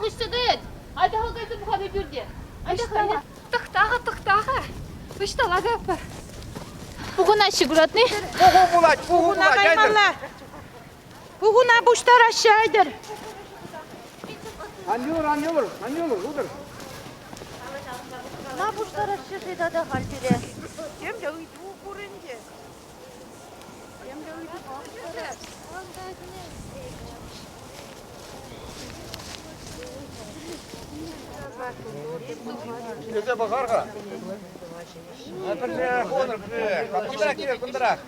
işte değil. Hadi halkaydı bu kadar bürge. Hadi hadi. Tıktağı. İşte hadi yapar. Bugün aşı kurat ne? Bugün kaymallar. Bugün buşlar aşağıdır. Anlıyor, udur. Na buşlar aşağıda da halbide. Cemre uydu kurunca. Cemre uydu kurunca. Göze bakar ha. Hadi konur. Kundarak gel, kundarak.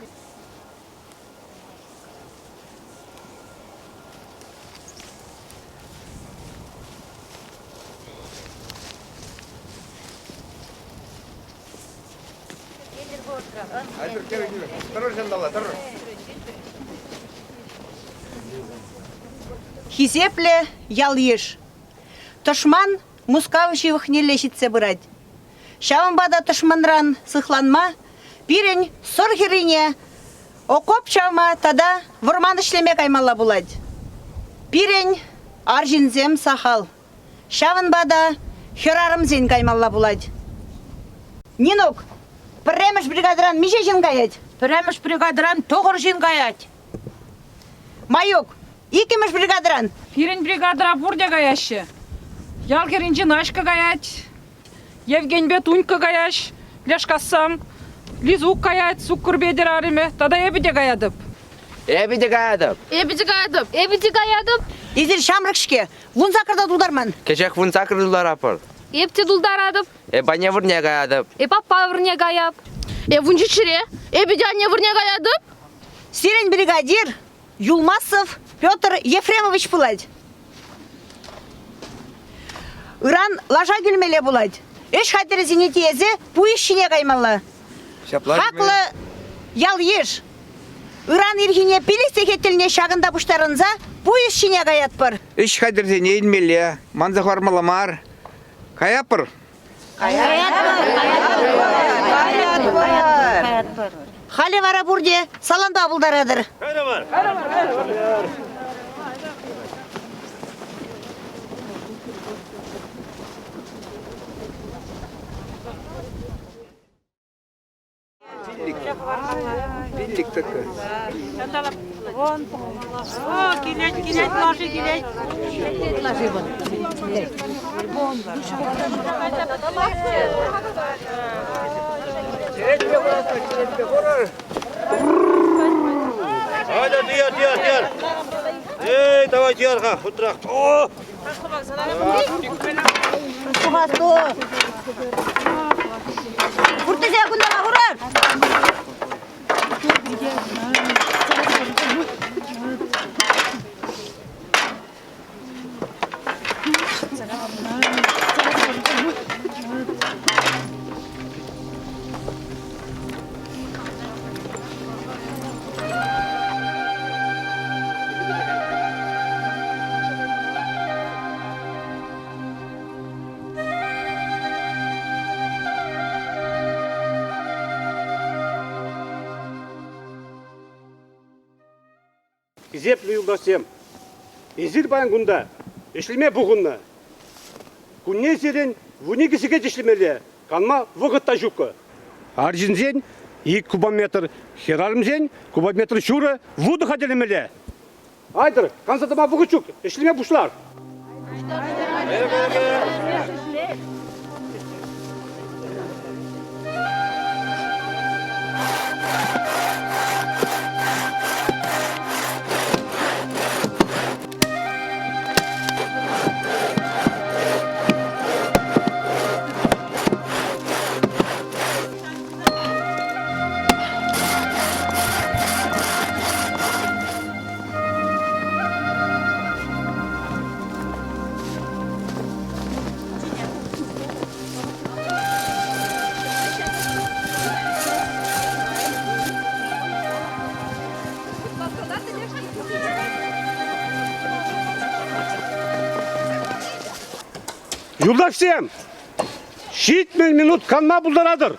Hadi gel. Terör jandala, terör. Хизепле ялыш. Тошман мускавышевых не лечится брать. Шавамбада тошманран сыхланма, пирень сорхирине, окоп чавма тада ворман ишлеме каймала булать. Пирень аржинзем сахал. Шаванбада херарымзен каймала булать. Нинок, премеш бригадран мишежин гаять. Премеш бригадран тоғыржин гаять. Майок, икемеш бригадран. Пирин бригадра бурде гаяшы. Ялгеринчи Нашка гаять. Евгень Бетунька гаяш. Ляшкасам. Лизук гаять. Суккур бедер ариме. Тада ебиде гаядып. Эбиде гаядып. Эбиди гаядып. Изир шамрыкшке, вун закырда дударман. Кечек вун сакырдылар апыр. Эпте дулдарадып. Баня вырне гаядып. Папа вырне гаяп. Вунчи чире. Эбиди анне вырне гаядып. Сирень бригадир Юлмасов Петр Ефремович булать. Иран лажа гүлмеле булать. Эш хатері зенетиезе бу ишіне каймалла. Хаклы ял еш. Иран ирхине пилисте хеттіліне шағында бұштарынза бу ишіне гаят бар. Иш хадырзе не илмеле, манза хармаламар. Каяпыр. Халі вара бурде саланда бұлдарадыр. Billik tıkı. Гилять, ложи, гилять. Hadi diğer. Ey давай diğer ha, oturak. Oh! Burada zekunda vurar. Изепли юлдасем. Изир баян гунда. Эшлеме бугунна. Күнне сирен вуни кисиге ишлемеле. Канма вогытта жукка. Аржинзен 2 кубометр, херармзен кубометр шура вуды хаделемеле. Айдыр, кансатыма вугычук. Эшлеме бушлар. Yurdaşsıyım. Şiit minut kanma buldaradır.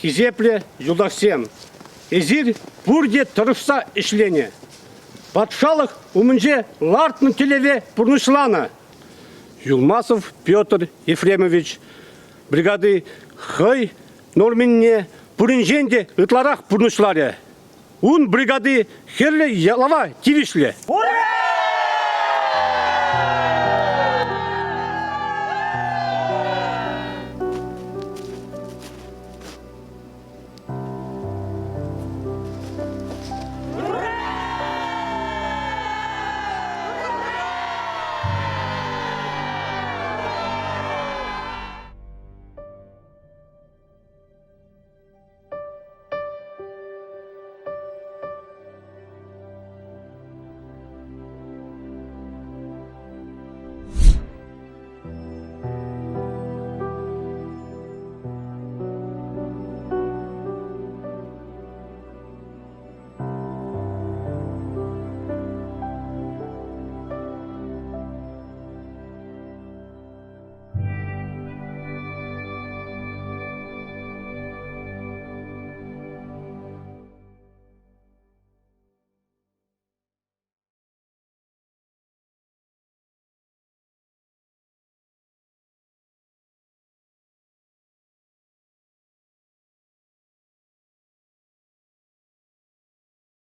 хизепле юлдашсем. Эзир бурде тұрышса ішлене. Батшалық умынже лартны телеве пурнышлана. Юлмасов Петр Ефремович бригады хай норминне пуринженде ытларах пурнышларе. Un brigadi herle yalava tivişle.